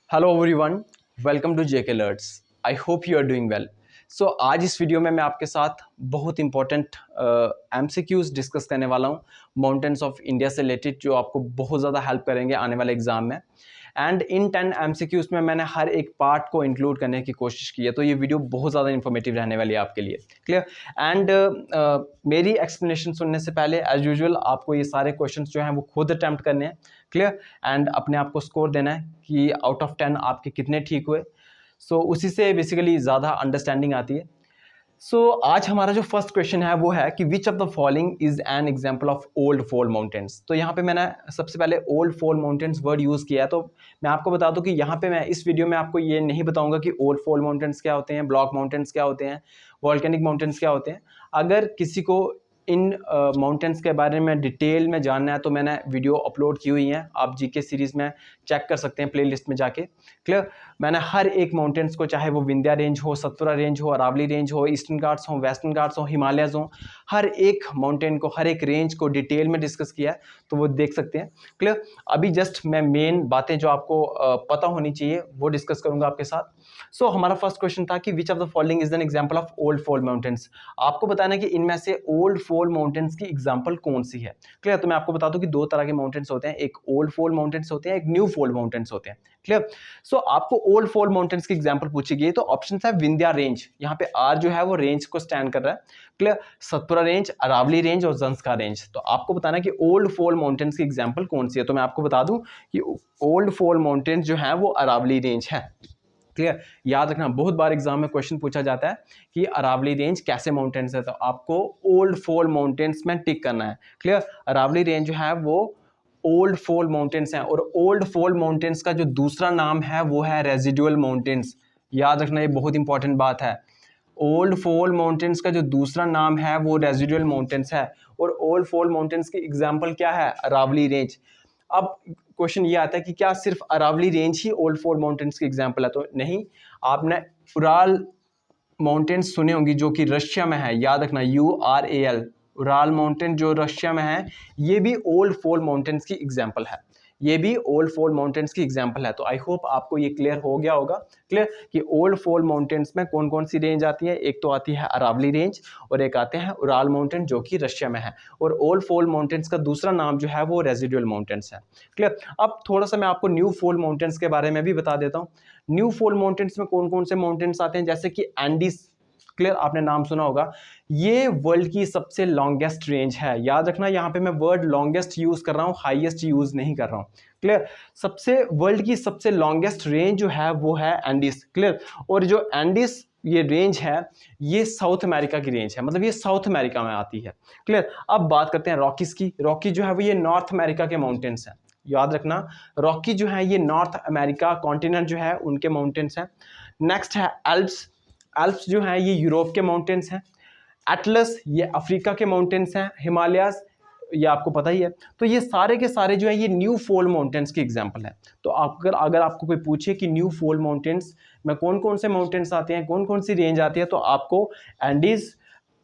Hello everyone, welcome to JK alerts. I hope you are doing well. So आज इस video में मैं आपके साथ बहुत इंपॉर्टेंट एमसीक्यूज डिस्कस करने वाला हूँ माउंटेन्स ऑफ इंडिया से रिलेटेड, जो आपको बहुत ज़्यादा हेल्प करेंगे आने वाले एग्जाम में। एंड इन 10 एमसीक्यूज में मैंने हर एक पार्ट को इंक्लूड करने की कोशिश की है, तो ये वीडियो बहुत ज़्यादा इन्फॉर्मेटिव रहने वाली है आपके लिए। क्लियर। एंड मेरी एक्सप्लेनेशन सुनने से पहले एज यूजुअल आपको ये सारे क्वेश्चन जो हैं वो खुद अटैम्प्ट करने हैं। क्लियर। एंड अपने आप को स्कोर देना है कि आउट ऑफ 10 आपके कितने ठीक हुए। सो उसी से बेसिकली ज़्यादा अंडरस्टैंडिंग आती है। आज हमारा जो फर्स्ट क्वेश्चन है वो है कि which of the following is an example of old fold mountains. तो यहाँ पे मैंने सबसे पहले old fold mountains word use किया है। तो मैं आपको बता दूं कि यहाँ पे मैं इस वीडियो में आपको ये नहीं बताऊंगा कि ओल्ड फॉल माउंटेन्स क्या होते हैं, ब्लॉक माउंटेन्स क्या होते हैं, वॉल्केनिक माउंटेन्स क्या होते हैं। अगर किसी को इन माउंटेन्स के बारे में डिटेल में जानना है तो मैंने वीडियो अपलोड की हुई है, आप जीके सीरीज़ में चेक कर सकते हैं प्लेलिस्ट में जाके। क्लियर। मैंने हर एक माउंटेन्स को, चाहे वो विंध्या रेंज हो, सतपुरा रेंज हो, अरावली रेंज हो, ईस्टर्न घाट्स हो, वेस्टर्न घाट्स हो, हिमालयज हो, हर एक माउंटेन को, हर एक रेंज को डिटेल में डिस्कस किया है, तो वो देख सकते हैं। क्लियर। अभी जस्ट मैं मेन बातें जो आपको पता होनी चाहिए वो डिस्कस करूंगा आपके साथ। हमारा फर्स्ट क्वेश्चन था कि which of the following is an example of old fold mountains. आपको बताना है कि इनमें से ओल्ड फॉल माउंटेन्स की एग्जांपल कौन सी है। क्लियर। तो मैं आपको बता दूं कि दो तरह के माउंटेन्स होते हैं, एक ओल्ड फॉल माउंटेन्स होते हैं, एक न्यू फॉल माउंटेन्स होते हैं। क्लियर। आपको ओल्ड फॉल माउंटेन्स की एग्जांपल पूछी गई तो ऑप्शन है विंध्या रेंज, यहाँ पे आर जो है वो रेंज को स्टैंड कर रहा है। Clear. Satpura range, Aravalli range और जंस्कार रेंज। तो आपको बताना है कि ओल्ड फॉल माउंटेन्स की एग्जांपल कौन सी है। तो मैं आपको बता दूं कि ओल्ड फॉल माउंटेन्स जो है वो अरावली रेंज है। क्लियर। याद रखना, बहुत बार एग्जाम में क्वेश्चन पूछा जाता है कि अरावली रेंज कैसे माउंटेन्स है, तो आपको ओल्ड फॉल माउंटेन्स में टिक करना है। क्लियर। अरावली रेंज जो है वो ओल्ड फॉल माउंटेन्स हैं, और ओल्ड फॉल माउंटेन्स का जो दूसरा नाम है वो है रेजिडुअल माउंटेन्स। याद रखना, ये बहुत इंपॉर्टेंट बात है। ओल्ड फॉल माउंटेन्स का जो दूसरा नाम है वो रेजिडुअल माउंटेन्स है, और ओल्ड फॉल माउंटेन्स की एग्जांपल क्या है, अरावली रेंज। अब क्वेश्चन ये आता है कि क्या सिर्फ अरावली रेंज ही ओल्ड फॉल माउंटेन्स की एग्जांपल है, तो नहीं। आपने उराल माउंटेन्स सुने होंगी जो कि रशिया में है, याद रखना, URAL, उराल माउंटेन जो रशिया में है, ये भी ओल्ड फॉल माउंटेन्स की एग्जांपल है। ये भी ओल्ड फॉल माउंटेन्स की एग्जांपल है। तो आई होप आपको ये क्लियर हो गया होगा। क्लियर कि ओल्ड फॉल माउंटेन्स में कौन कौन सी रेंज आती है। एक तो आती है अरावली रेंज और एक आते हैं उराल माउंटेन जो कि रशिया में है, और ओल्ड फॉल माउंटेन्स का दूसरा नाम जो है वो रेजिडुअल माउंटेन्स है। क्लियर। अब थोड़ा सा मैं आपको न्यू फॉल माउंटेन्स के बारे में भी बता देता हूँ। न्यू फॉल माउंटेन्स में कौन कौन से माउंटेन्स आते हैं, जैसे कि एंडीज। क्लियर, आपने नाम सुना होगा। ये वर्ल्ड की सबसे लॉन्गेस्ट रेंज है। याद रखना, यहाँ पे मैं वर्ड लॉन्गेस्ट यूज कर रहा हूँ, हाईएस्ट यूज नहीं कर रहा हूँ। क्लियर। सबसे वर्ल्ड की सबसे लॉन्गेस्ट रेंज जो है वो है एंडीज। क्लियर। और जो एंडीज ये रेंज है, ये साउथ अमेरिका की रेंज है, मतलब ये साउथ अमेरिका में आती है। क्लियर। अब बात करते हैं रॉकीज की। रॉकी जो है वो ये नॉर्थ अमेरिका के माउंटेन्स हैं। याद रखना, रॉकी जो है ये नॉर्थ अमेरिका कॉन्टिनेंट जो है उनके माउंटेन्स हैं। नेक्स्ट है एल्प्स। एल्प्स जो है ये यूरोप के माउंटेन्स हैं। एटलस ये अफ्रीका के माउंटेन्स हैं। हिमालयाज ये आपको पता ही है। तो ये सारे के सारे जो है ये न्यू फॉल माउंटेन्स की एग्जांपल है। तो अगर आपको कोई पूछे कि न्यू फॉल माउंटेन्स में कौन कौन से माउंटेन्स आते हैं, कौन कौन सी रेंज आती है, तो आपको Andes,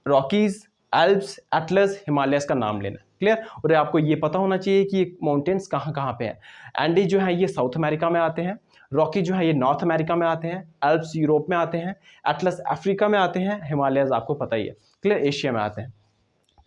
Rockies, Alps, Atlas, Himalayas का नाम लेना। क्लियर। और आपको ये पता होना चाहिए कि ये माउंटेन्स कहाँ कहाँ पे हैं। एंडीज जो है ये साउथ अमेरिका में आते हैं, रॉकी जो है ये नॉर्थ अमेरिका में आते हैं, एल्प्स यूरोप में आते हैं, एटलस अफ्रीका में आते हैं, हिमालयस आपको पता ही है। क्लियर, एशिया में आते हैं।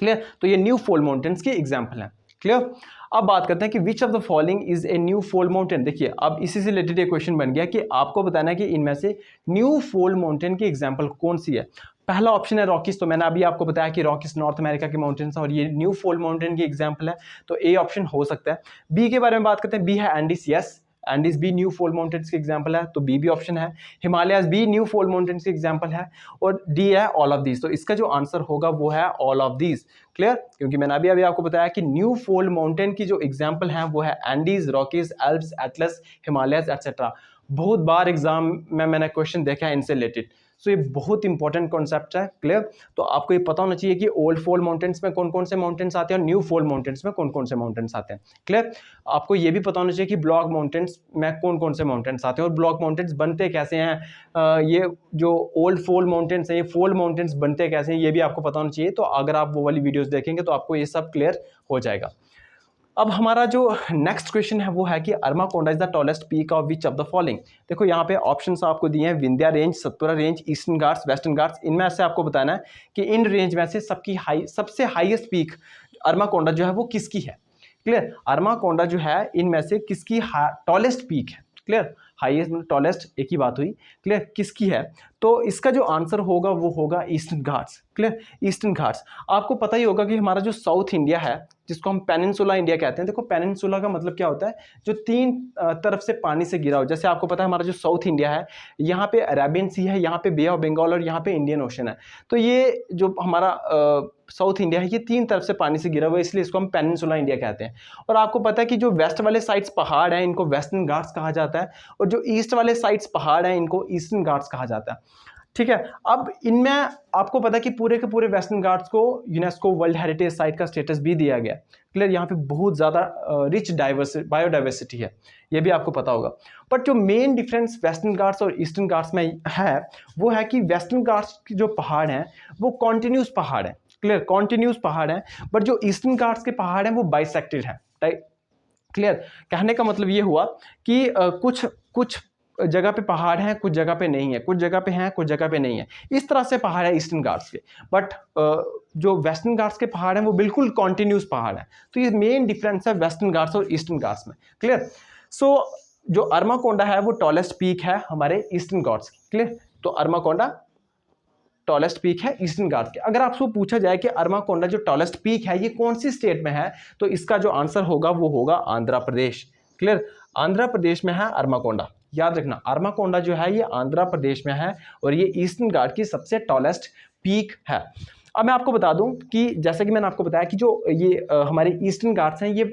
क्लियर। तो ये न्यू फॉल माउंटेन्स की एग्जांपल है। क्लियर। अब बात करते हैं कि which of the following is a new fall mountain. देखिए, अब इसी से रिलेटेड एक क्वेश्चन बन गया कि आपको बताना है कि इनमें से न्यू फॉल माउंटेन की एग्जांपल कौन सी है। पहला ऑप्शन है रॉकीज। तो मैंने अभी आपको बताया कि रॉकीज नॉर्थ अमेरिका के माउंटेन्स और ये न्यू फॉल माउंटेन की एग्जांपल है, तो ए ऑप्शन हो सकता है। बी के बारे में बात करते हैं, बी है एंडीज। यस, एंडीज भी न्यू फॉल माउंटेन्स की एग्जांपल है, तो बी भी ऑप्शन है। हिमालयस भी न्यू फॉल माउंटेन्स की एग्जांपल है, और डी है ऑल ऑफ दीज। तो इसका जो आंसर होगा वो है ऑल ऑफ दीज। क्लियर। क्योंकि मैंने अभी आपको बताया कि न्यू फॉल माउंटेन की जो एग्जांपल है वो है Andes, Rockies, Alps, Atlas, Himalayas etcetera. बहुत बार एग्जाम में मैंने क्वेश्चन देखा है इनसे रिलेटेड। ये बहुत इंपॉर्टेंट कॉन्सेप्ट है। क्लियर। तो आपको ये पता होना चाहिए कि ओल्ड फॉल माउंटेन्स में कौन कौन से माउंटेन्स आते हैं और न्यू फॉल माउंटेन्स में कौन कौन से माउंटेन्स आते हैं। क्लियर। आपको ये भी पता होना चाहिए कि ब्लॉक माउंटेन्स में कौन कौन से माउंटेन्स आते हैं और ब्लॉक माउंटेन्स बनते कैसे हैं। ये जो ओल्ड फॉल माउंटेन्स हैं, ये फॉल माउंटेन्स बनते कैसे हैं, ये भी आपको पता होना चाहिए। तो अगर आप वो वाली वीडियोस देखेंगे तो आपको ये सब क्लियर हो जाएगा। अब हमारा जो नेक्स्ट क्वेश्चन है वो है कि Armakonda is the tallest peak of which of the following. देखो यहाँ पे ऑप्शंस आपको दिए हैं, Vindhya range, Satpura range, eastern Ghats, Western Ghats. इनमें से आपको बताना है कि इन रेंज में से सबसे हाईएस्ट पीक अरमाकोंडा जो है वो किसकी है। क्लियर, अरमाकोंडा जो है इनमें से किसकी टॉलेस्ट पीक है। क्लियर, हाईएस्ट टॉलेस्ट एक ही बात हुई। क्लियर, किसकी है, तो इसका जो आंसर होगा वो होगा eastern Ghats. Clear, eastern Ghats. आपको पता ही होगा कि हमारा जो साउथ इंडिया है जिसको हम पेनिनसुला इंडिया कहते हैं, देखो पेनिनसुला का मतलब क्या होता है, जो तीन तरफ से पानी से घिरा हो। जैसे आपको पता है हमारा जो साउथ इंडिया है, यहाँ पे अरेबियन सी है, यहाँ पे बे ऑफ बंगाल और यहाँ पे इंडियन ओशन है। तो ये जो हमारा साउथ इंडिया है ये तीन तरफ से पानी से घिरा हुआ है, इसलिए इसको हम पेनिनसुला इंडिया कहते हैं। और आपको पता है कि जो वेस्ट वाले साइड्स पहाड़ हैं इनको वेस्टर्न घाट्स कहा जाता है, और जो ईस्ट वाले साइड्स पहाड़ हैं इनको ईस्टर्न घाट्स कहा जाता है। ठीक है, अब इनमें आपको पता है कि पूरे के पूरे वेस्टर्न घाट्स को यूनेस्को वर्ल्ड हेरिटेज साइट का स्टेटस भी दिया गया। क्लियर, यहाँ पे बहुत ज़्यादा रिच बायोडाइवर्सिटी है, ये भी आपको पता होगा। बट जो मेन डिफरेंस वेस्टर्न घाट्स और ईस्टर्न घाट्स में है वो है कि वेस्टर्न घाट्स के जो पहाड़ हैं वो कॉन्टिन्यूस पहाड़ हैं। क्लियर, कॉन्टिन्यूस पहाड़ हैं, बट जो ईस्टर्न घाट्स के पहाड़ हैं वो बाइसेक्टेड हैं। क्लियर, कहने का मतलब ये हुआ कि कुछ जगह पे पहाड़ हैं, कुछ जगह पे नहीं है, कुछ जगह पे हैं, कुछ जगह पे नहीं है। इस तरह से पहाड़ है ईस्टर्न घाट्स के। बट जो वेस्टर्न घाट्स के पहाड़ हैं वो बिल्कुल कॉन्टिन्यूस पहाड़ हैं। तो ये मेन डिफरेंस है वेस्टर्न घाट्स और ईस्टर्न घाट्स में। क्लियर, सो जो अरमाकोंडा है वो टॉलेस्ट पीक है हमारे ईस्टर्न घाट्स की। क्लियर, तो अरमाकोंडा टॉलेस्ट पीक है ईस्टर्न घाट्स के। अगर आपसे पूछा जाए कि अरमाकोंडा जो टॉलेस्ट पीक है ये कौन सी स्टेट में है, तो इसका जो आंसर होगा वो होगा आंध्र प्रदेश। क्लियर, आंध्र प्रदेश में है अरमाकोंडा। याद रखना, अरमाकोंडा जो है ये आंध्र प्रदेश में है और ये ईस्टर्न घाट की सबसे टॉलेस्ट पीक है। अब मैं आपको बता दूं कि जैसे कि मैंने आपको बताया कि जो ये हमारे ईस्टर्न घाट्स हैं ये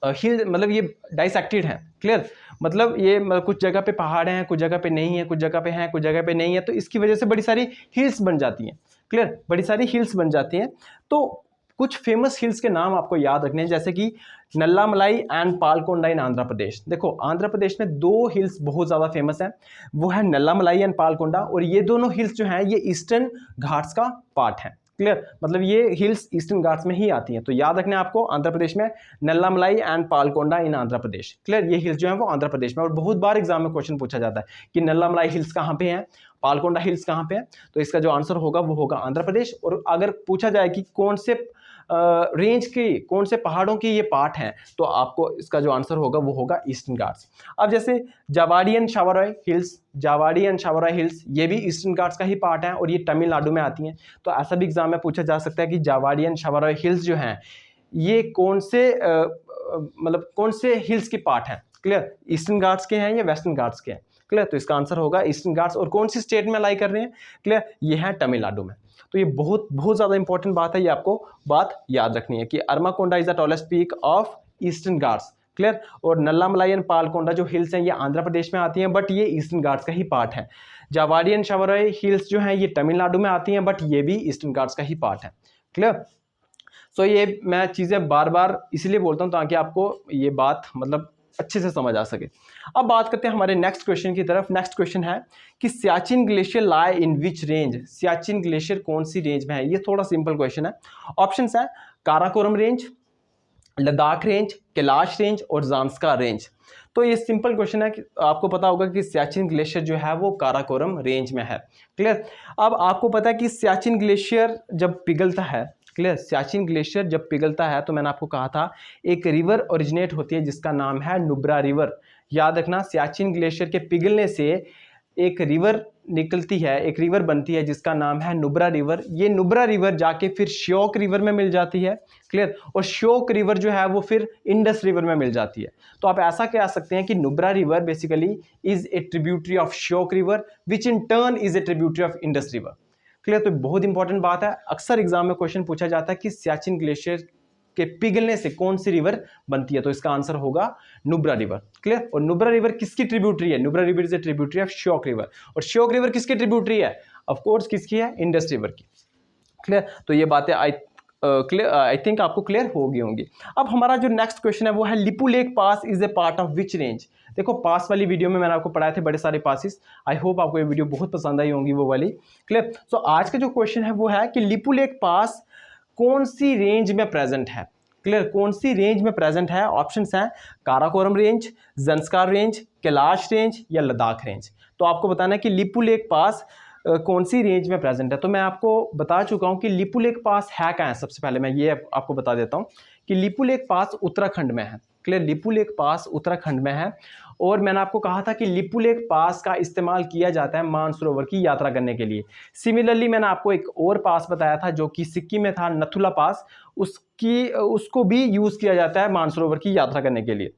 हिल मतलब ये डाइसेक्टेड हैं। क्लियर, मतलब ये कुछ जगह पे पहाड़ हैं, कुछ जगह पे नहीं है, कुछ जगह पे हैं, कुछ जगह पे नहीं है, तो इसकी वजह से बड़ी सारी हिल्स बन जाती हैं। क्लियर, बड़ी सारी हिल्स बन जाती हैं। तो कुछ फेमस हिल्स के नाम आपको याद रखने हैं, जैसे कि नल्लामलाई एंड पालकोंडा इन आंध्र प्रदेश। देखो आंध्र प्रदेश में दो हिल्स बहुत ज़्यादा फेमस हैं, वो है नल्लामलाई एंड पालकोंडा, और ये दोनों हिल्स जो हैं ये ईस्टर्न घाट्स का पार्ट है। क्लियर, मतलब ये हिल्स ईस्टर्न घाट्स में ही आती हैं। तो याद रखना है आपको, आंध्र प्रदेश में Nallamalai and Palkonda in Andhra Pradesh. Clear, ये हिल्स जो हैं वो आंध्र प्रदेश में, और बहुत बार एग्जाम में क्वेश्चन पूछा जाता है कि नल्लामलाई हिल्स कहाँ पे हैं, पालकोंडा हिल्स कहाँ पे है, तो इसका जो आंसर होगा वो होगा आंध्र प्रदेश। और अगर पूछा जाए कि कौन से रेंज के कौन से पहाड़ों के ये पार्ट हैं, तो आपको इसका जो आंसर होगा वो होगा ईस्टर्न घाट्स। अब जैसे जावाडी एंड शावराय हिल्स, जावाडी एंड शावराय हिल्स ये भी ईस्टर्न घाट्स का ही पार्ट है और ये तमिलनाडु में आती हैं। तो ऐसा भी एग्जाम में पूछा जा सकता है कि जावाडी एंड शावराय हिल्स जो हैं ये कौन से मतलब कौन से हिल्स के पार्ट हैं। क्लियर, ईस्टर्न घाट्स के हैं या वेस्टर्न घाट्स के हैं। क्लियर, तो इसका आंसर होगा ईस्टर्न घाट्स। और कौन सी स्टेट में लाई कर रहे हैं, क्लियर, ये है तमिलनाडु में। तो ये बहुत बहुत ज़्यादा इंपॉर्टेंट बात है, ये आपको बात याद रखनी है कि Armakonda is the tallest peak of eastern Ghats. Clear, और नल्लामलाई एंड पालकोंडा जो हिल्स हैं ये आंध्र प्रदेश में आती हैं, बट ये ईस्टर्न घाट्स का ही पार्ट है। जावाडी एंड शावराय हिल्स जो हैं ये तमिलनाडु में आती हैं, बट ये भी ईस्टर्न घाट्स का ही पार्ट है। क्लियर, सो ये मैं चीज़ें बार बार इसलिए बोलता हूँ ताकि आपको ये बात मतलब अच्छे से समझ आ सके। अब बात करते हैं हमारे नेक्स्ट क्वेश्चन की तरफ। नेक्स्ट क्वेश्चन है कि Siachen glacier lie in which range. Siachen glacier कौन सी रेंज में है, ये थोड़ा सिंपल क्वेश्चन है। ऑप्शंस है Karakoram range, Ladakh range, Kailash range और जांस्कार रेंज। तो ये सिंपल क्वेश्चन है कि आपको पता होगा कि सियाचिन ग्लेशियर जो है वो काराकोरम रेंज में है। क्लियर, अब आपको पता है कि सियाचिन ग्लेशियर जब पिघलता है, क्लियर, सियाचिन ग्लेशियर जब पिघलता है तो मैंने आपको कहा था एक रिवर ओरिजिनेट होती है जिसका नाम है नुब्रा रिवर। याद रखना, सियाचिन ग्लेशियर के पिघलने से एक रिवर निकलती है, एक रिवर बनती है जिसका नाम है नुब्रा रिवर। ये नुब्रा रिवर जाके फिर श्योक रिवर में मिल जाती है। क्लियर, और श्योक रिवर जो है वो फिर इंडस रिवर में मिल जाती है। तो आप ऐसा कह सकते हैं कि Nubra river basically is a tributary of Shyok river which in turn is a tributary of Indus river. Clear, तो बहुत इंपॉर्टेंट बात है, अक्सर एग्जाम में क्वेश्चन पूछा जाता है कि सियाचिन ग्लेशियर के पिघलने से कौन सी रिवर बनती है, तो इसका आंसर होगा नुब्रा रिवर। क्लियर, और नुब्रा रिवर किसकी ट्रिब्यूटरी है, Nubra river is a tributary of Shyok river. और श्योक रिवर किसकी ट्रिब्यूटरी है, ऑफ कोर्स किसकी है, इंडस रिवर की। क्लियर, तो ये बातें आई थिंक आपको क्लियर हो गई होंगी। अब हमारा जो नेक्स्ट क्वेश्चन है वो है Lipu lake pass is a part of which range. देखो पास वाली वीडियो में मैंने आपको पढ़ाए थे बड़े सारे पासिस, आई होप आपको ये वीडियो बहुत पसंद आई होंगी वो वाली। क्लियर, सो आज का जो क्वेश्चन है वो है कि लिपू लेक पास कौन सी रेंज में प्रेजेंट है। क्लियर, कौन सी रेंज में प्रेजेंट है? ऑप्शंस हैं Karakoram range, Zanskar range, Kailash range या लद्दाख रेंज। तो आपको बताना है कि लिपुलेख पास कौन सी रेंज में प्रेजेंट है। तो मैं आपको बता चुका हूं कि लिपुलेख पास है कहाँ है। सबसे पहले मैं ये आपको बता देता हूं कि लिपुलेख पास उत्तराखंड में है। क्लियर, लिपुलेख पास उत्तराखंड में है। और मैंने आपको कहा था कि लिपुलेख पास का इस्तेमाल किया जाता है मानसरोवर की यात्रा करने के लिए। सिमिलरली मैंने आपको एक और पास बताया था जो कि सिक्किम में था, नथुला पास, उसको भी यूज़ किया जाता है मानसरोवर की यात्रा करने के लिए।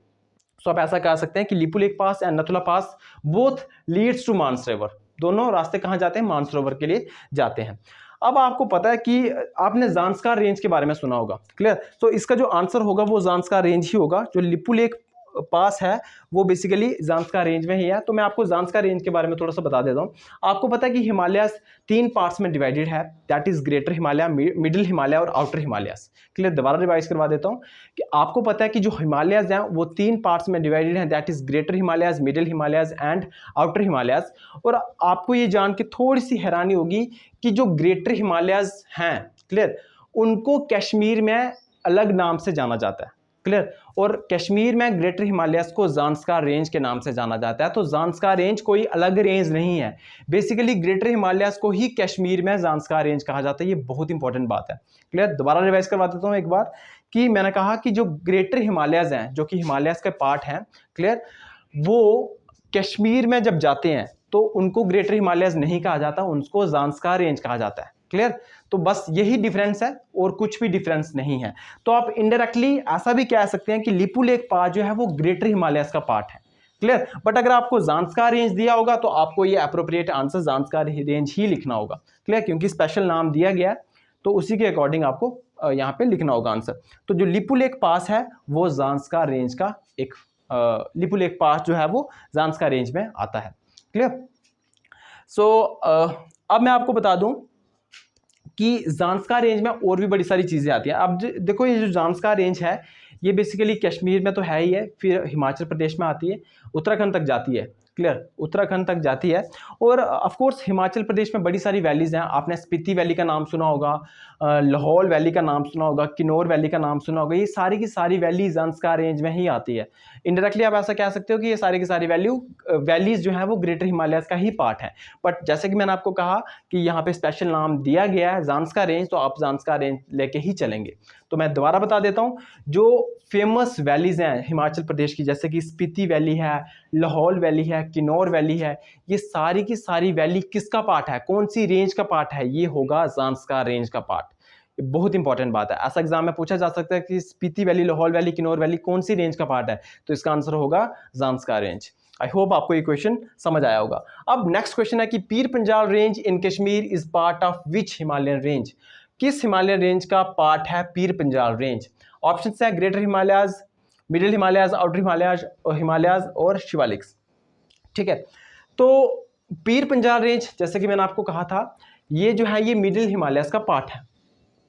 सो आप ऐसा कह सकते हैं कि Lipulekh pass and Nathula pass both leads to Mansarovar. दोनों रास्ते कहाँ जाते हैं? मानसरोवर के लिए जाते हैं। अब आपको पता है कि आपने ज़ांस्कार रेंज के बारे में सुना होगा। क्लियर, तो इसका जो आंसर होगा वो ज़ांस्कार रेंज ही होगा। जो लिपुलेख पास है वो बेसिकली ज़ांस्कार रेंज में ही है। तो मैं आपको ज़ांस्कार रेंज के बारे में थोड़ा सा बता देता हूँ। आपको पता है कि हिमालय 3 पार्ट्स में डिवाइडेड है, that is greater Himalaya, middle Himalaya और आउटर हिमालयस। क्लियर, दोबारा रिवाइज करवा देता हूँ कि आपको पता है कि जो हिमालयस हैं वो 3 पार्ट्स में डिवाइडेड हैं, that is greater Himalayas, middle Himalayas and outer Himalayas. और आपको ये जान के थोड़ी सी हैरानी होगी कि जो ग्रेटर हिमालयस हैं, क्लियर, उनको कश्मीर में अलग नाम से जाना जाता है। क्लियर, और कश्मीर में ग्रेटर हिमालयस को ज़ांस्कार रेंज के नाम से जाना जाता है। तो ज़ांस्कार रेंज कोई अलग रेंज नहीं है, बेसिकली ग्रेटर हिमालयस को ही कश्मीर में ज़ांस्कार रेंज कहा जाता है। ये बहुत इंपॉर्टेंट बात है। क्लियर, दोबारा रिवाइज करवा देता हूँ एक बार कि मैंने कहा कि जो ग्रेटर हिमालयस हैं, जो कि हिमालयस के पार्ट हैं, क्लियर, वो कश्मीर में जब जाते हैं तो उनको ग्रेटर हिमालयस नहीं कहा जाता, उनको ज़ांस्कार रेंज कहा जाता है। क्लियर, तो बस यही डिफरेंस है और कुछ भी डिफरेंस नहीं है। तो आप इनडायरेक्टली ऐसा भी कह सकते हैं कि लिपुलेख पास जो है वो ग्रेटर हिमालयस का पार्ट है। क्लियर, बट अगर आपको ज़ांस्कार रेंज दिया होगा तो आपको ये एप्रोप्रिएट आंसर ज़ांस्कार रेंज ही लिखना होगा। क्लियर, क्योंकि स्पेशल नाम दिया गया है तो उसी के अकॉर्डिंग आपको यहाँ पे लिखना होगा आंसर। तो जो लिपुलेख पास है वो ज़ांस्कार रेंज का एक लिपुलेख पास जो है वो ज़ांस्कार रेंज में आता है। क्लियर, सो अब मैं आपको बता दूं कि ज़ांस्कार रेंज में और भी बड़ी सारी चीज़ें आती हैं। अब देखो ये जो ज़ांस्कार रेंज है ये बेसिकली कश्मीर में तो है ही है, फिर हिमाचल प्रदेश में आती है, उत्तराखंड तक जाती है। क्लियर, उत्तराखंड तक जाती है। और ऑफ कोर्स हिमाचल प्रदेश में बड़ी सारी वैलीज़ हैं। आपने स्पीति वैली का नाम सुना होगा, लाहौल वैली का नाम सुना होगा, किन्नौर वैली का नाम सुना होगा। ये सारी की सारी वैली ज़ांस्कार रेंज में ही आती है। इनडायरेक्टली आप ऐसा कह सकते हो कि ये सारी की सारी वैलीज़ जो हैं वो ग्रेटर हिमालयस का ही पार्ट है। बट जैसे कि मैंने आपको कहा कि यहाँ पे स्पेशल नाम दिया गया है ज़ांस्कार रेंज, तो आप ज़ांस्कार रेंज लेके ही चलेंगे। तो मैं दोबारा बता देता हूँ, जो फेमस वैलीज़ हैं हिमाचल प्रदेश की, जैसे कि स्पीति वैली है, लाहौल वैली है, किन्नौर वैली है, ये सारी की सारी वैली किसका पार्ट है, कौन सी रेंज का पार्ट है? ये होगा ज़ांस्कार रेंज का पार्ट। ये बहुत इंपॉर्टेंट बात है। ऐसा एग्जाम में पूछा जा सकता है कि Spiti valley, Lahaul valley, Kinnaur valley कौन सी रेंज का पार्ट है? तो इसका आंसर होगा ज़ांस्कार रेंज। आई होप आपको ये क्वेश्चन समझ आया होगा। अब नेक्स्ट क्वेश्चन है कि Pir Panjal range in Kashmir is part of which Himalayan range? किस हिमालयन रेंज का पार्ट है पीर पंजाल रेंज? ऑप्शन है greater Himalayas, middle Himalayas, outer Himalayas और शिवालिक्स। ठीक है, तो पीर पंजाल रेंज जैसे कि मैंने आपको कहा था ये जो है ये मिडिल हिमालयाज का पार्ट है।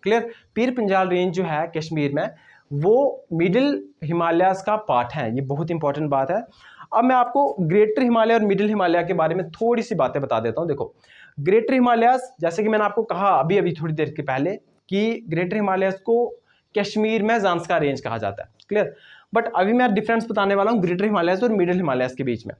क्लियर, पीर पंजाल रेंज जो है कश्मीर में वो मिडिल हिमालयाज का पार्ट है। ये बहुत इंपॉर्टेंट बात है। अब मैं आपको ग्रेटर हिमालय और मिडिल हिमालय के बारे में थोड़ी सी बातें बता देता हूँ। देखो, ग्रेटर हिमालयाज जैसे कि मैंने आपको कहा अभी थोड़ी देर के पहले कि ग्रेटर हिमालयाज को कश्मीर में ज़ांस्कार रेंज कहा जाता है। क्लियर, बट अभी मैं डिफरेंस बताने वाला हूँ ग्रेटर हिमालयाज और मिडिल हिमालयाज के बीच में।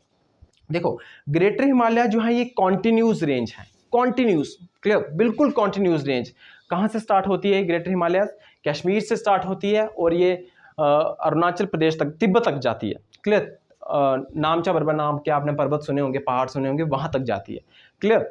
देखो, ग्रेटर हिमालय जो है ये कॉन्टिन्यूस रेंज है, कॉन्टिन्यूस। क्लियर, बिल्कुल कॉन्टिन्यूस रेंज। कहाँ से स्टार्ट होती है ग्रेटर हिमालयाज? कश्मीर से स्टार्ट होती है और ये अरुणाचल प्रदेश तक, तिब्बत तक जाती है। क्लियर, नामचा पर्वत नाम के आपने पर्वत सुने होंगे, पहाड़ सुने होंगे, वहां तक जाती है। क्लियर,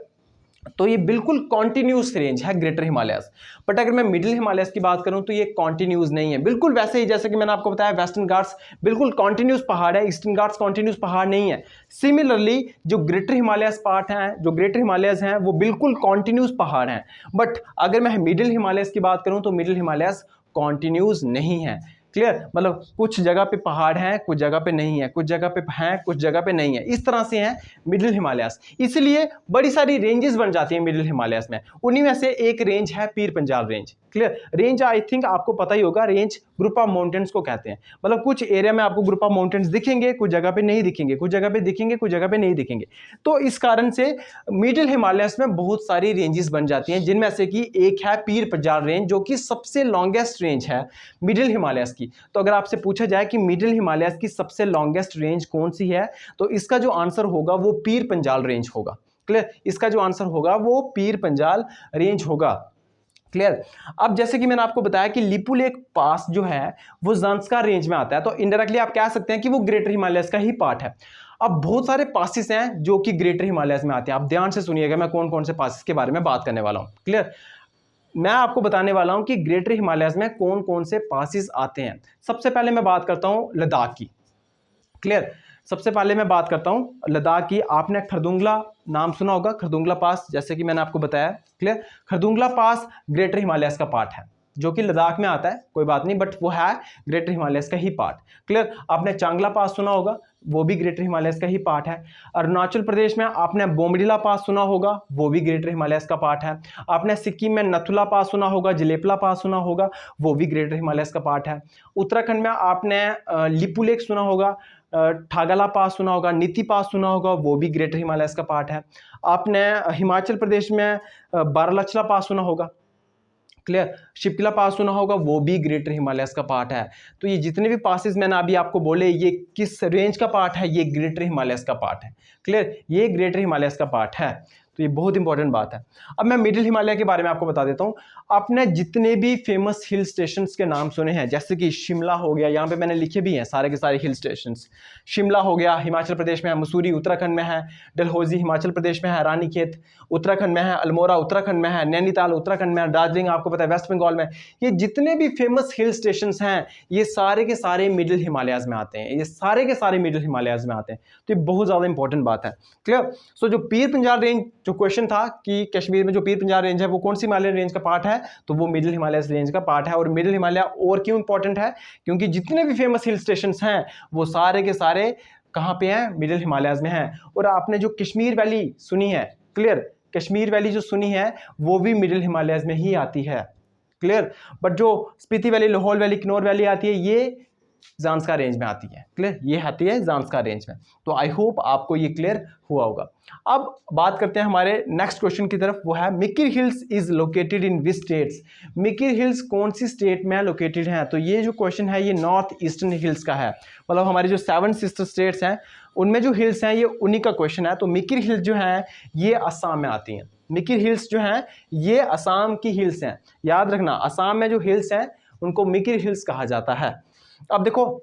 तो ये बिल्कुल कॉन्टिन्यूस रेंज है ग्रेटर हिमालयस। बट अगर मैं मिडिल हिमालयस की बात करूं तो ये कॉन्टिन्यूस नहीं है, बिल्कुल वैसे ही जैसे कि मैंने आपको बताया वेस्टर्न घाट्स बिल्कुल कॉन्टिन्यूस पहाड़ है, ईस्टर्न घाट्स कॉन्टिन्यूस पहाड़ नहीं है। सिमिलरली जो ग्रेटर हिमालयस पार्ट हैं, जो ग्रेटर हिमालयस हैं वो बिल्कुल कॉन्टिन्यूस पहाड़ हैं। बट अगर मैं मिडिल हिमालयस की बात करूं तो मिडिल हिमालयस कॉन्टिन्यूस नहीं है। क्लियर, मतलब कुछ जगह पे पहाड़ हैं, कुछ जगह पे नहीं है, कुछ जगह पे हैं, कुछ जगह पे नहीं है, इस तरह से हैं मिडिल हिमालयस। इसलिए बड़ी सारी रेंजेस बन जाती हैं मिडिल हिमालयस में। उन्हीं में से एक रेंज है Pir Panjal range. Clear. Range I think आपको पता ही होगा, रेंज ग्रुप ऑफ माउंटेन्स को कहते हैं। मतलब कुछ एरिया में आपको ग्रुप ऑफ माउंटेन्स दिखेंगे, कुछ जगह पे नहीं दिखेंगे, कुछ जगह पे दिखेंगे, कुछ जगह पे नहीं दिखेंगे। तो इस कारण से मिडिल हिमालयस में बहुत सारी रेंजेस बन जाती हैं, जिनमें से कि एक है पीर पंजाल रेंज, जो कि सबसे लॉन्गेस्ट रेंज है मिडिल हिमालयस की। तो अगर आपसे पूछा जाए कि मिडिल हिमालयस की सबसे लॉन्गेस्ट रेंज कौन सी है, तो इसका जो आंसर होगा वो पीर पंजाल रेंज होगा। क्लियर, इसका जो आंसर होगा वो पीर पंजाल रेंज होगा। क्लियर। अब जैसे कि मैंने आपको बताया कि लिपुलेख पास जो है वो ज़ांस्कार रेंज में आता है, तो इनडायरेक्टली आप कह सकते हैं कि वो ग्रेटर हिमालयस का ही पार्ट है। अब बहुत सारे पासिस हैं जो कि ग्रेटर हिमालयस में आते हैं। आप ध्यान से सुनिएगा, मैं कौन कौन से पासिस के बारे में बात करने वाला हूं। क्लियर, मैं आपको बताने वाला हूं कि ग्रेटर हिमालयस में कौन कौन से पासिस आते हैं। सबसे पहले मैं बात करता हूं लद्दाख की। क्लियर, सबसे पहले मैं बात करता हूं लद्दाख की। आपने खरदुंगला नाम सुना होगा, खरदुंगला पास, जैसे कि मैंने आपको बताया। क्लियर, खरदुंगला पास ग्रेटर हिमालयस का पार्ट है, जो कि लद्दाख में आता है, कोई बात नहीं, बट वो है ग्रेटर हिमालयस का ही पार्ट। क्लियर, आपने चांगला पास सुना होगा, वो भी ग्रेटर हिमालयस का ही पार्ट है। अरुणाचल प्रदेश में आपने बोमडिला पास सुना होगा, वो भी ग्रेटर हिमालयस का पार्ट है। आपने सिक्किम में नथुला पास सुना होगा, जलेपला पास सुना होगा, वो भी ग्रेटर हिमालयस का पार्ट है। उत्तराखंड में आपने लिपुलेख सुना होगा, ठागला पास सुना होगा, नीति पास सुना होगा, वो भी ग्रेटर हिमालयस का पार्ट है। आपने हिमाचल प्रदेश में बारालाचला पास सुना होगा। क्लियर, शिप्ला पास सुना होगा, वो भी ग्रेटर हिमालयस का पार्ट है। तो ये जितने भी पासेस मैंने अभी आपको बोले, ये किस रेंज का पार्ट है, ये ग्रेटर हिमालयस का पार्ट है। क्लियर, ये ग्रेटर हिमालयस का पार्ट है, तो ये बहुत इंपॉर्टेंट बात है। अब मैं मिडिल हिमालय के बारे में आपको बता देता हूँ। आपने जितने भी फेमस हिल स्टेशंस के नाम सुने हैं, जैसे कि शिमला हो गया, यहाँ पे मैंने लिखे भी हैं सारे के सारे हिल स्टेशंस। शिमला हो गया, हिमाचल प्रदेश में है। मसूरी उत्तराखंड में है। डलहौजी हिमाचल प्रदेश में है। रानीखेत उत्तराखंड में है। अल्मोड़ा उत्तराखंड में है। नैनीताल उत्तराखंड में है। दार्जिलिंग आपको पता है वेस्ट बंगाल में। ये जितने भी फेमस हिल स्टेशंस हैं, ये सारे के सारे मिडिल हिमालयाज में आते हैं। ये सारे के सारे मिडिल हिमालयाज में आते हैं, तो ये बहुत ज़्यादा इंपॉर्टेंट बात है। क्लियर। सो जो पीर पंजाल रेंज, जो क्वेश्चन था कि कश्मीर में जो पीर पंजाल रेंज है वो कौन सी हिमालय रेंज का पार्ट है, तो वो मिडिल हिमालय रेंज का पार्ट है। और मिडिल हिमालय और क्यों इंपॉर्टेंट है, क्योंकि जितने भी फेमस हिल स्टेशंस हैं वो सारे के सारे कहाँ पे हैं, मिडिल हिमालयाज में हैं। और आपने जो कश्मीर वैली सुनी है, क्लियर, कश्मीर वैली जो सुनी है वो भी मिडिल हिमालयाज में ही आती है। क्लियर, बट जो Spiti valley, Lahaul valley, Kinnaur valley आती है, ये ज़ांस्कार रेंज में आती है। क्लियर, ये आती है ज़ांस्कार रेंज में। तो आई होप आपको ये क्लियर हुआ होगा। अब बात करते हैं हमारे नेक्स्ट क्वेश्चन की तरफ, वो है Mikir hills is located in which states. Mikir hills कौन सी स्टेट में लोकेटेड है, तो ये जो क्वेश्चन है ये नॉर्थ ईस्टर्न हिल्स का है। मतलब हमारी जो 7 सिस्टर स्टेट्स हैं उनमें जो हिल्स हैं ये उन्हीं का क्वेश्चन है। तो मिकिर हिल्स जो हैं ये असम में आती हैं। मिकिर हिल्स जो हैं ये असम की हिल्स हैं, याद रखना, असम में जो हिल्स हैं उनको मिकिर हिल्स कहा जाता है। अब देखो,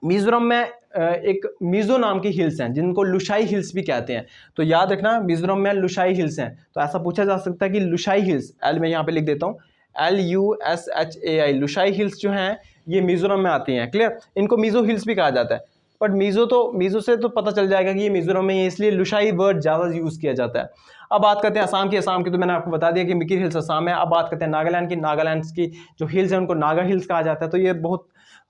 मिजोरम में एक मिजो नाम की हिल्स हैं जिनको लुशाई हिल्स भी कहते हैं। तो याद रखना, मिजोरम में लुशाई हिल्स हैं। तो ऐसा पूछा जा सकता है कि लुशाई हिल्स, एल मैं यहाँ पे लिख देता हूँ, LUSHAI, लुशाई हिल्स जो हैं ये मिजोरम में आती हैं। क्लियर, इनको मिजो हिल्स भी कहा जाता है, बट मिजो से तो पता चल जाएगा कि ये मिजोरम में है, इसलिए लुशाई वर्ड ज़्यादा यूज़ किया जाता है। अब बात करते हैं असम की। असम की तो मैंने आपको बता दिया कि मिकिर हिल्स असम है। अब बात करते हैं नागालैंड की। नागालैंड की जो हिल्स हैं उनको नागा हिल्स कहा जाता है। तो ये बहुत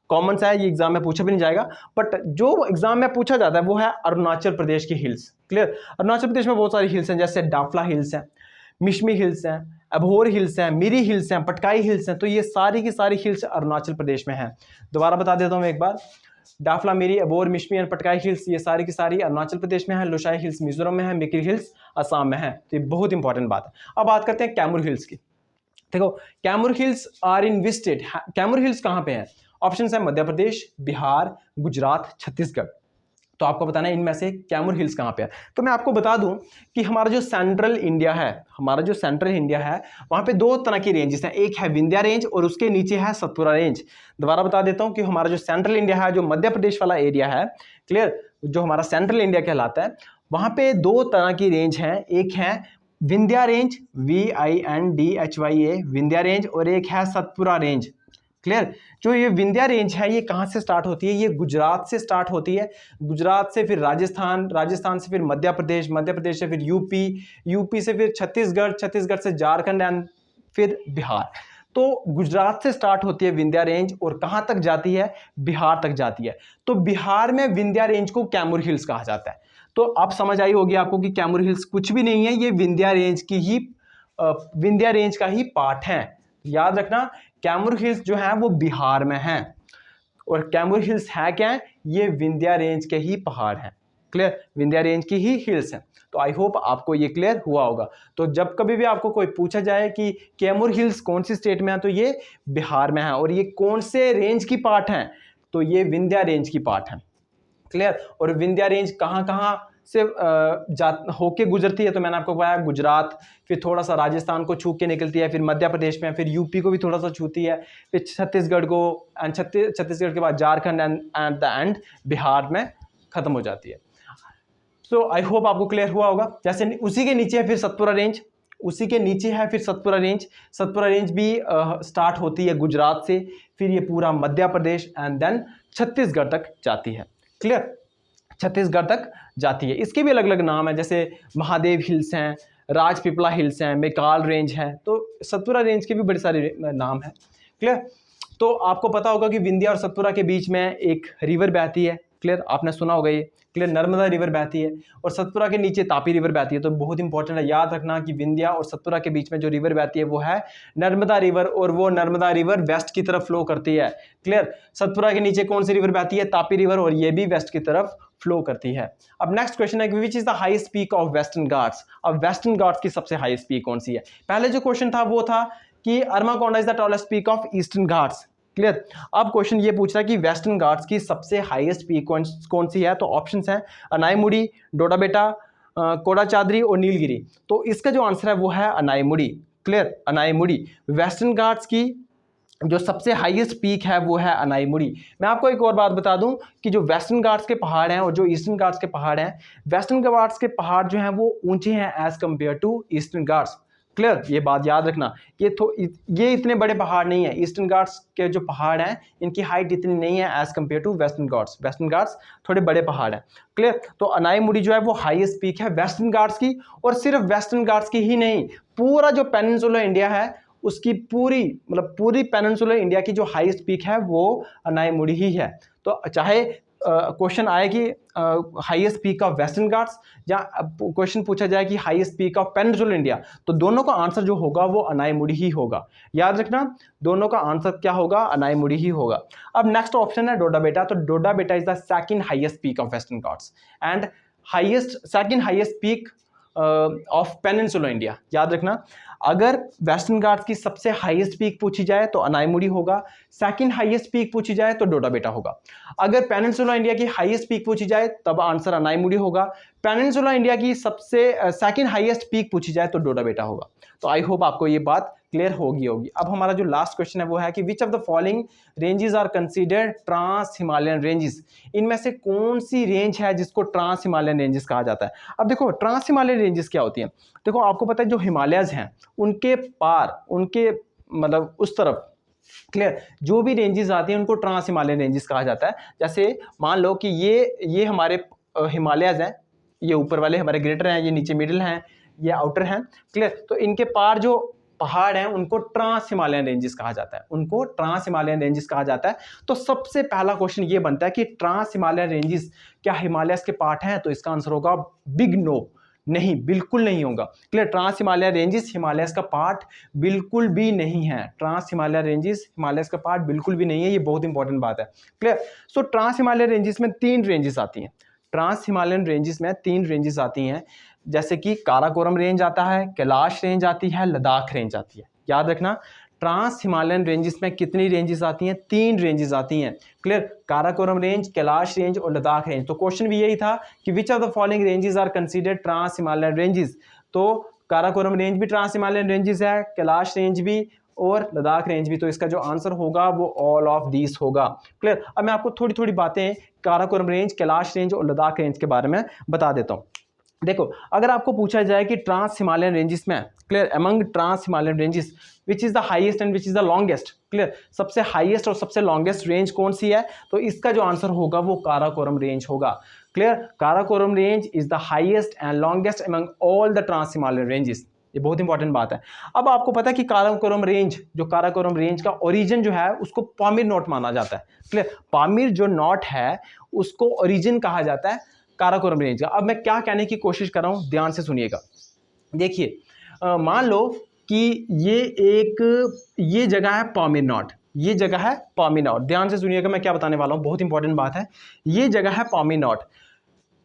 कॉमन सा है, ये एग्जाम में पूछा भी नहीं जाएगा, बट जो एग्जाम में पूछा जाता है वो है अरुणाचल प्रदेश की हिल्स। क्लियर, अरुणाचल प्रदेश में बहुत सारी हिल्स हैं, जैसे डाफला हिल्स हैं, मिशमी हिल्स हैं, अभोर हिल्स हैं, मिरी हिल्स हैं, पटकाई हिल्स हैं। तो ये सारी की सारी हिल्स अरुणाचल प्रदेश में हैं। दोबारा बता देता हूँ एक बार, डाफला, मिरी, अबोर, मिशमी और पटकाई हिल्स ये सारी की सारी अरुणाचल प्रदेश में है। लुशाई हिल्स मिजोरम में है। मिकिर हिल्स असम में है। तो ये बहुत इंपॉर्टेंट बात है। अब बात करते हैं कैमूर हिल्स की। देखो, Kaimur hills are in which state. Kaimur hills कहाँ पे है? ऑप्शन है मध्य प्रदेश, बिहार, गुजरात, छत्तीसगढ़। तो आपको बताना है इनमें से कैमूर हिल्स कहाँ पे है। तो मैं आपको बता दूं कि हमारा जो सेंट्रल इंडिया है, वहाँ पे 2 तरह की रेंजेस हैं। एक है विंध्या रेंज और उसके नीचे है सतपुरा रेंज। दोबारा बता देता हूँ कि हमारा जो सेंट्रल इंडिया है, जो मध्य प्रदेश वाला एरिया है, क्लियर, जो हमारा सेंट्रल इंडिया कहलाता है, वहाँ पे 2 तरह की रेंज हैं। एक है Vindhya range, VINDHYA, Vindhya range, और एक है सतपुरा रेंज। क्लियर, जो ये विंध्या रेंज है ये कहाँ से स्टार्ट होती है? ये गुजरात से स्टार्ट होती है। गुजरात से फिर राजस्थान, राजस्थान से फिर मध्य प्रदेश, मध्य प्रदेश से फिर यूपी, यूपी से फिर छत्तीसगढ़, छत्तीसगढ़ से झारखंड एंड फिर बिहार। तो गुजरात से स्टार्ट होती है विंध्या रेंज और कहाँ तक जाती है? बिहार तक जाती है। तो बिहार में विंध्या रेंज को कैमूर हिल्स कहा जाता है। तो अब समझ आई होगी आपको कि कैमूर हिल्स कुछ भी नहीं है, ये विंध्या रेंज की ही विंध्या रेंज का ही पार्ट है। याद रखना कैमूर हिल्स जो है वो बिहार में है, और कैमूर हिल्स है क्या है, ये विंध्या रेंज के ही पहाड़ हैं। क्लियर, विंध्या रेंज की ही हिल्स हैं। तो आई होप आपको ये क्लियर हुआ होगा। तो जब कभी भी आपको कोई पूछा जाए कि कैमूर हिल्स कौन सी स्टेट में है, तो ये बिहार में है, और ये कौन से रेंज की पार्ट हैं, तो ये विंध्या रेंज की पार्ट है। क्लियर, और विंध्या रेंज कहाँ कहाँ से होके गुजरती है, तो मैंने आपको बताया गुजरात, फिर थोड़ा सा राजस्थान को छू के निकलती है, फिर मध्य प्रदेश में, फिर यूपी को भी थोड़ा सा छूती है, फिर छत्तीसगढ़ को, एंड छत्तीसगढ़ के बाद Jharkhand, and at the end Bihar में खत्म हो जाती है। सो आई होप आपको क्लियर हुआ होगा। जैसे उसी के नीचे है फिर सतपुरा रेंज, उसी के नीचे है फिर सतपुरा रेंज। सतपुरा रेंज भी स्टार्ट होती है गुजरात से, फिर ये पूरा मध्य प्रदेश एंड देन छत्तीसगढ़ तक जाती है। क्लियर, छत्तीसगढ़ तक जाती है। इसके भी अलग अलग नाम है, जैसे महादेव हिल्स हैं, राजपीपला हिल्स हैं, मेकाल रेंज है, तो सतपुरा रेंज के भी बड़े सारे नाम हैं। क्लियर, तो आपको पता होगा कि विंध्या और सतपुरा के बीच में एक रिवर बहती है। क्लियर, आपने सुना होगा ये। क्लियर, नर्मदा रिवर बहती है, और सतपुरा के नीचे तापी रिवर बहती है। तो बहुत इंपॉर्टेंट है, याद रखना कि विंध्या और सतपुरा के बीच में जो रिवर बहती है वो है नर्मदा रिवर, और वो नर्मदा रिवर वेस्ट की तरफ फ्लो करती है। क्लियर, सतपुरा के नीचे कौन सी रिवर बहती है, तापी रिवर, और ये भी वेस्ट की तरफ फ्लो करती है। अब नेक्स्ट क्वेश्चन है कि विच is the highest peak of western Ghats. अब वेस्टर्न घाट्स की सबसे हाईएस्ट पीक कौन सी है। पहले जो क्वेश्चन था वो था कि Armakonda is the tallest peak of eastern Ghats. Clear, अब क्वेश्चन ये पूछ रहा है कि वेस्टर्न घाट्स की सबसे हाईएस्ट पीक कौन सी है। तो ऑप्शंस हैं अनाईमुड़ी, डोडाबेटा, कोडाचाद्री और नीलगिरी। तो इसका जो आंसर है वो है अनाईमुड़ी। क्लियर, अनाईमुड़ी वेस्टर्न घाट्स की जो सबसे हाईएस्ट पीक है वो है अनाईमुड़ी। मैं आपको एक और बात बता दूं कि जो वेस्टर्न घाट्स के पहाड़ हैं और जो ईस्टर्न घाट्स के पहाड़ हैं, वेस्टर्न घाट्स के पहाड़ जो हैं वो ऊंचे हैं as compare to Eastern Ghats. Clear, ये बात याद रखना। ये इतने बड़े पहाड़ नहीं है। ईस्टर्न घाट्स के जो पहाड़ हैं इनकी हाइट इतनी नहीं है as compare to Western Ghats. Western Ghats थोड़े बड़े पहाड़ हैं। क्लियर, तो अनाईमुड़ी जो है वो हाईएस्ट पीक है वेस्टर्न घाट्स की, और सिर्फ वेस्टर्न घाट्स की ही नहीं, पूरा जो पेनिनसुलर इंडिया है उसकी पूरी पेनिनसुलर इंडिया की जो हाईएस्ट पीक है वो अनाईमुड़ी ही है। तो चाहे क्वेश्चन आए कि highest peak of western Ghats, या क्वेश्चन पूछा जाए कि highest peak of peninsular India, तो दोनों का आंसर जो होगा वो अनाईमुड़ी ही होगा। याद रखना, दोनों का आंसर क्या होगा, अनाईमुड़ी ही होगा। अब नेक्स्ट ऑप्शन है डोडाबेटा। तो Doddabetta is the second highest peak of western Ghats and second highest peak of peninsular India. याद रखना, अगर वेस्टर्न घाट्स की सबसे हाईएस्ट पीक पूछी जाए तो अनाईमुड़ी होगा, सेकंड हाईएस्ट पीक पूछी जाए तो डोडाबेटा होगा। अगर पेनिनसुलर इंडिया की हाईएस्ट पीक पूछी जाए तब आंसर अनाईमुड़ी होगा, पेनिनसुलर इंडिया की सबसे सेकंड हाईएस्ट पीक पूछी जाए तो डोडाबेटा होगा। तो आई होप आपको ये बात क्लियर होगी। अब हमारा जो लास्ट क्वेश्चन है वो है कि which of the following ranges are considered trans Himalayan ranges. इनमें से कौन सी रेंज है जिसको ट्रांस हिमालयन रेंजेस कहा जाता है। अब देखो ट्रांस हिमालयन रेंजेस क्या होती हैं। देखो आपको पता है जो हिमालयस हैं उनके पार, उनके मतलब उस तरफ, क्लियर, जो भी रेंजेस आती हैं उनको ट्रांस हिमालयन रेंजेस कहा जाता है। जैसे मान लो कि ये हमारे हिमालयस हैं, ये ऊपर वाले हमारे ग्रेटर हैं, ये नीचे मिडिल हैं, ये आउटर हैं। क्लियर, तो इनके पार जो पहाड़ हैं उनको ट्रांस हिमालयन रेंजेस कहा जाता है, उनको ट्रांस हिमालयन रेंजेस कहा जाता है। तो सबसे पहला क्वेश्चन ये बनता है कि ट्रांस हिमालयन रेंजेस क्या हिमालयस के पार्ट हैं। तो इसका आंसर होगा बिग नो, नहीं, बिल्कुल नहीं होगा। Clear, trans Himalaya ranges Himalayas का पार्ट बिल्कुल भी नहीं है। ट्रांस हिमालय रेंजेस हिमालयस का पार्ट बिल्कुल भी नहीं है, ये बहुत इंपॉर्टेंट बात है। Clear, so trans Himalaya ranges में 3 रेंजेस आती हैं। ट्रांस हिमालयन रेंजेस में 3 रेंजेस आती हैं, जैसे कि काराकोरम रेंज आता है, कैलाश रेंज आती है, लद्दाख रेंज आती है। याद रखना, ट्रांस हिमालयन रेंजेस में कितनी रेंजेस आती हैं, 3 रेंजेस आती हैं। Clear, Karakoram range, Kailash range और लद्दाख रेंज। तो क्वेश्चन भी यही था कि which of the following ranges are considered trans Himalayan ranges. तो काराकोरम रेंज भी ट्रांस हिमालयन रेंजेस है, कैलाश रेंज भी और लद्दाख रेंज भी। तो इसका जो आंसर होगा वो ऑल ऑफ दीज होगा। क्लियर, अब मैं आपको थोड़ी थोड़ी बातें काराकोरम रेंज, कैलाश रेंज और लद्दाख रेंज के बारे में बता देता हूँ। देखो, अगर आपको पूछा जाए कि ट्रांस हिमालयन रेंजेस में, clear, among trans Himalayan ranges which is the highest and which is the longest. Clear, सबसे हाईएस्ट और सबसे लॉन्गेस्ट रेंज कौन सी है। तो इसका जो आंसर होगा वो काराकोरम रेंज होगा। Clear, Karakoram range is the highest and longest among all the trans Himalayan ranges. ये बहुत इंपॉर्टेंट बात है। अब आपको पता है कि काराकोरम रेंज का ओरिजिन जो है उसको पामीर नॉट माना जाता है। क्लियर, पामीर जो नॉट है उसको ओरिजिन कहा जाता है काराकोरम रेंज का। अब मैं क्या कहने की कोशिश कर रहा हूं, ध्यान से सुनिएगा। देखिए, मान लो कि ये जगह है पामीर नॉट, ये जगह है पामीर नॉट। ध्यान से सुनिएगा मैं क्या बताने वाला हूँ, बहुत इंपॉर्टेंट बात है। ये जगह है पामीर नॉट।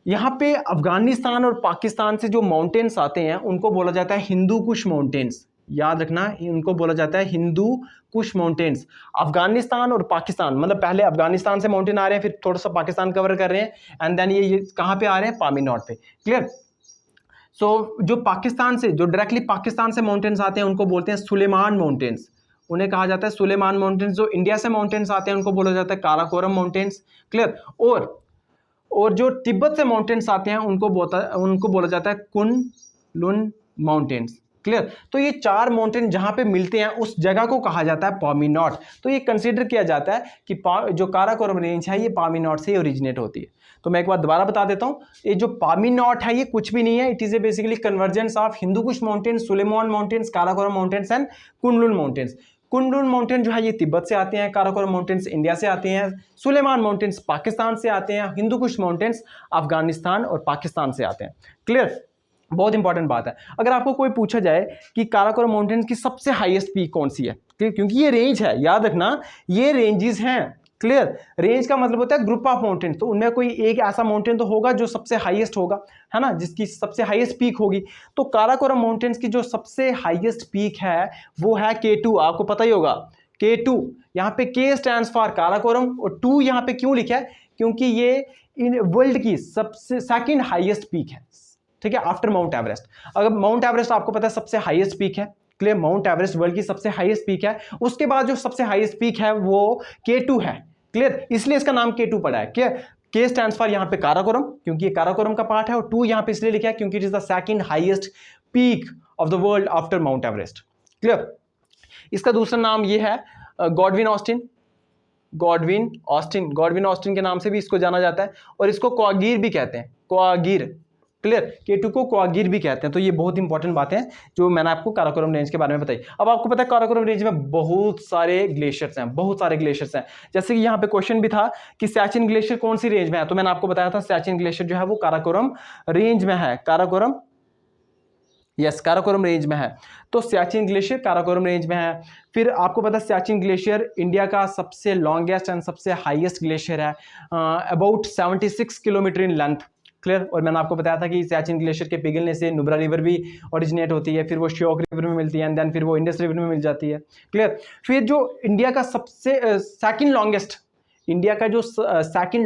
यहाँ पे अफगानिस्तान और पाकिस्तान से जो माउंटेन्स आते हैं उनको बोला जाता है हिंदू कुश माउंटेन्स। याद रखना, उनको बोला जाता है हिंदू कुश माउंटेन्स। अफगानिस्तान और पाकिस्तान, मतलब पहले अफगानिस्तान से माउंटेन आ रहे हैं, फिर थोड़ा सा पाकिस्तान कवर कर रहे हैं, एंड देन ये कहाँ पे आ रहे हैं, पामीर नॉट पे। क्लियर। सो जो पाकिस्तान से, जो डायरेक्टली पाकिस्तान से माउंटेन्स आते हैं उनको बोलते हैं सुलेमान माउंटेन्स, उन्हें कहा जाता है सुलेमान माउंटेन्स। जो इंडिया से माउंटेन्स आते हैं उनको बोला जाता है काराकोरम माउंटेन्स। क्लियर। और जो तिब्बत से माउंटेन्स आते हैं उनको बोला जाता है कुन लुन माउंटेन्स। क्लियर। तो ये 4 माउंटेन जहां पे मिलते हैं उस जगह को कहा जाता है पामीर नॉट। तो ये कंसीडर किया जाता है कि जो काराकोरम रेंज है ये पामीर नॉट से ओरिजिनेट होती है। तो मैं एक बार दोबारा बता देता हूँ, ये जो पामीर नॉट है ये कुछ भी नहीं है, it is a basically convergence of Hindu Kush mountains, Sulaiman mountains, Karakoram mountains and Kunlun mountains. Kunlun mountain जो है ये तिब्बत से आते हैं, काराकोरम माउंटेन्स इंडिया से आते हैं, सुलेमान माउंटेन्स पाकिस्तान से आते हैं, हिंदू कुश माउंटेन्स अफगानिस्तान और पाकिस्तान से आते हैं। क्लियर। बहुत इंपॉर्टेंट बात है। अगर आपको कोई पूछा जाए कि काराकोरम माउंटेन्स की सबसे हाईएस्ट पीक कौन सी है, क्योंकि ये रेंज है, याद रखना ये रेंजेस हैं। क्लियर। रेंज का मतलब होता है ग्रुप ऑफ माउंटेन, तो उनमें कोई एक ऐसा माउंटेन तो होगा जो सबसे हाईएस्ट होगा, है ना, जिसकी सबसे हाईएस्ट पीक होगी। तो काराकोरम माउंटेन्स की जो सबसे हाईएस्ट पीक है वो है K2। आपको पता ही होगा K2, यहाँ पे K स्टैंड्स फॉर काराकोरम और 2 यहाँ पे क्यों लिखा है, क्योंकि ये वर्ल्ड की सबसे सेकंड हाईएस्ट पीक है। ठीक है, आफ्टर माउंट एवरेस्ट। अगर माउंट एवरेस्ट आपको पता है सबसे हाईएस्ट पीक है। क्लियर। माउंट एवरेस्ट वर्ल्ड की सबसे हाईएस्ट पीक है, उसके बाद जो सबसे हाईएस्ट पीक है वो K2 है। क्लियर। इसलिए इसका नाम K2 पड़ा है। क्लियर। K स्टैंड्स फॉर यहाँ पे काराकोरम, क्योंकि ये काराकोरम का पार्ट है, और 2 यहाँ पे इसलिए लिखा है क्योंकि it is the second highest peak of the world after mount Everest. Clear. इसका दूसरा नाम ये है गॉडविन ऑस्टिन। गॉडविन ऑस्टिन के नाम से भी इसको जाना जाता है, और इसको क्वागीर भी कहते हैं, क्वागीर। क्लियर। K2 को क्वागीर भी कहते हैं। तो ये बहुत इंपॉर्टेंट बातें हैं जो मैंने आपको काराकोरम रेंज के बारे में बताई। अब आपको पता है काराकोरम रेंज में बहुत सारे ग्लेशियर्स हैं, बहुत सारे ग्लेशियर्स हैं। जैसे कि यहाँ पे क्वेश्चन भी था कि सियाचिन ग्लेशियर कौन सी रेंज में है, तो मैंने आपको बताया था सियाचिन ग्लेशियर जो है वो काराकोरम रेंज में है। काराकोरम रेंज में है। तो सियाचिन ग्लेशियर काराकोरम रेंज में है। फिर आपको पता है सियाचिन ग्लेशियर इंडिया का सबसे लॉन्गेस्ट एंड सबसे हाईएस्ट ग्लेशियर है, about 76 kilometre in length. Clear. और मैंने आपको बताया था कि सियाचिन ग्लेशियर के पिघलने से नुब्रा रिवर भी ओरिजिनेट होती है, फिर वो श्योक रिवर में मिलती है, एंड देन फिर वो इंडस रिवर में मिल जाती है। क्लियर। फिर जो इंडिया का सबसे सेकंड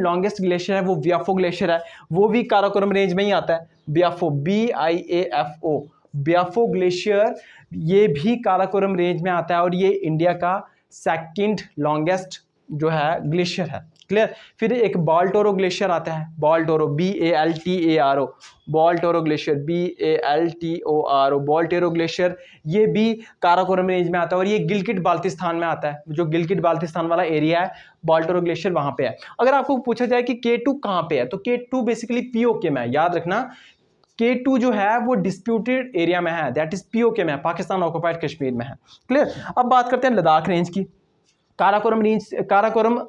लॉन्गेस्ट ग्लेशियर है वो बियाफो ग्लेशियर है, वो भी काराकोरम रेंज में ही आता है। बियाफो, BIAFO, बियाफो ग्लेशियर ये भी काराकोरम रेंज में आता है, और ये इंडिया का सेकंड लॉन्गेस्ट जो है ग्लेशियर है। क्लियर। फिर एक बाल्टोरो ग्लेशियर आता है, Baltoro, BALTARO, Baltoro glacier, BALTORO, Baltoro glacier, ये भी काराकोरम रेंज में आता है, और ये गिलगिट बाल्टिस्तान में आता है। जो गिलगिट बाल्टिस्तान वाला एरिया है, बाल्टोरो ग्लेशियर वहां पे है। अगर आपको पूछा जाए कि K2 कहाँ पे है, तो K2 बेसिकली POK में है। याद रखना K2 जो है वो डिस्प्यूटेड एरिया में है, दैट इज POK में है, पाकिस्तान ऑक्युपाइड कश्मीर में है। क्लियर। अब बात करते हैं लद्दाख रेंज की। काराकोरम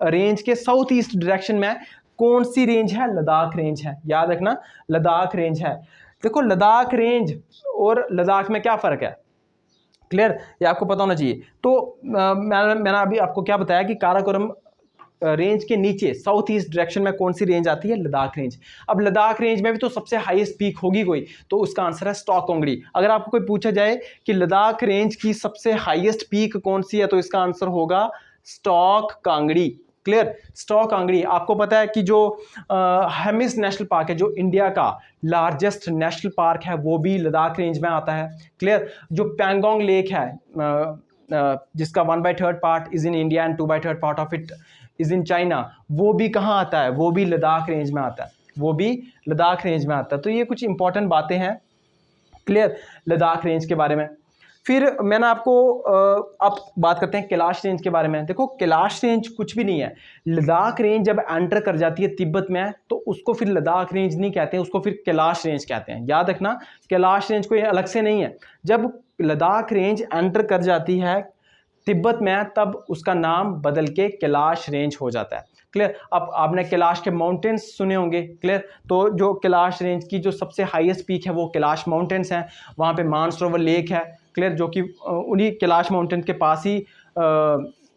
रेंज के साउथ ईस्ट डायरेक्शन में कौन सी रेंज है, लद्दाख रेंज है। याद रखना लद्दाख रेंज है। देखो लद्दाख रेंज और लद्दाख में क्या फर्क है, क्लियर, ये आपको पता होना चाहिए। तो मैंने अभी आपको क्या बताया कि काराकोरम रेंज के नीचे साउथ ईस्ट डायरेक्शन में कौन सी रेंज आती है, लद्दाख रेंज। अब लद्दाख रेंज में भी तो सबसे हाईएस्ट पीक होगी कोई, तो उसका आंसर है स्टॉक कांगड़ी। अगर आपको कोई पूछा जाए कि लद्दाख रेंज की सबसे हाईएस्ट पीक कौन सी है, तो इसका आंसर होगा stock Kangri. Clear. Stock Kangri. आपको पता है कि जो हेमिस नेशनल पार्क है, जो इंडिया का लार्जेस्ट नेशनल पार्क है, वो भी लद्दाख रेंज में आता है। क्लियर। जो पैंगोंग लेक है, जिसका 1/3 part is in India and 2/3 part of it is in China, वो भी कहाँ आता है, वो भी लद्दाख रेंज में आता है, वो भी लद्दाख रेंज में आता है। तो ये कुछ इंपॉर्टेंट बातें हैं, क्लियर, लद्दाख रेंज के बारे में। फिर मैंने आपको अब बात करते हैं कैलाश रेंज के बारे में। देखो कैलाश रेंज कुछ भी नहीं है। लद्दाख रेंज जब एंटर कर जाती है तिब्बत में, तो उसको फिर लद्दाख रेंज नहीं कहते हैं, उसको फिर कैलाश रेंज कहते हैं। याद रखना कैलाश रेंज कोई अलग से नहीं है। जब लद्दाख रेंज एंटर कर जाती है तिब्बत में, तब उसका नाम बदल के कैलाश रेंज हो जाता है। क्लियर। अब आपने कैलाश के माउंटेन्स सुने होंगे। क्लियर। तो जो कैलाश रेंज की जो सबसे हाईएस्ट पीक है वो कैलाश माउंटेन्स हैं, वहाँ पे मानसरोवर लेक है। क्लियर, जो कि उन्हीं कैलाश माउंटेन के पास ही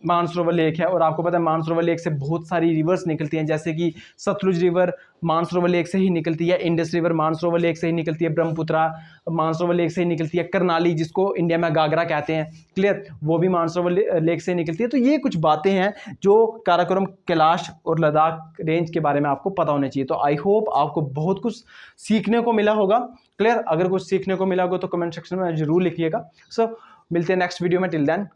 मानसरोवर लेक है। और आपको पता है मानसरोवर लेक से बहुत सारी रिवर्स निकलती हैं, जैसे कि सतलुज रिवर मानसरोवर लेक से ही निकलती है, इंडस रिवर मानसरोवर लेक से ही निकलती है, ब्रह्मपुत्रा मानसरोवर लेक से ही निकलती है, करनाली जिसको इंडिया में गागरा कहते हैं, क्लियर, वो भी मानसरोवर लेक से निकलती है। तो ये कुछ बातें हैं जो काराकोरम, कैलाश और लद्दाख रेंज के बारे में आपको पता होना चाहिए। तो आई होप आपको बहुत कुछ सीखने को मिला होगा, क्लियर। अगर कुछ सीखने को मिला होगा तो कमेंट सेक्शन में जरूर लिखिएगा। सो मिलते हैं नेक्स्ट वीडियो में, टिल देन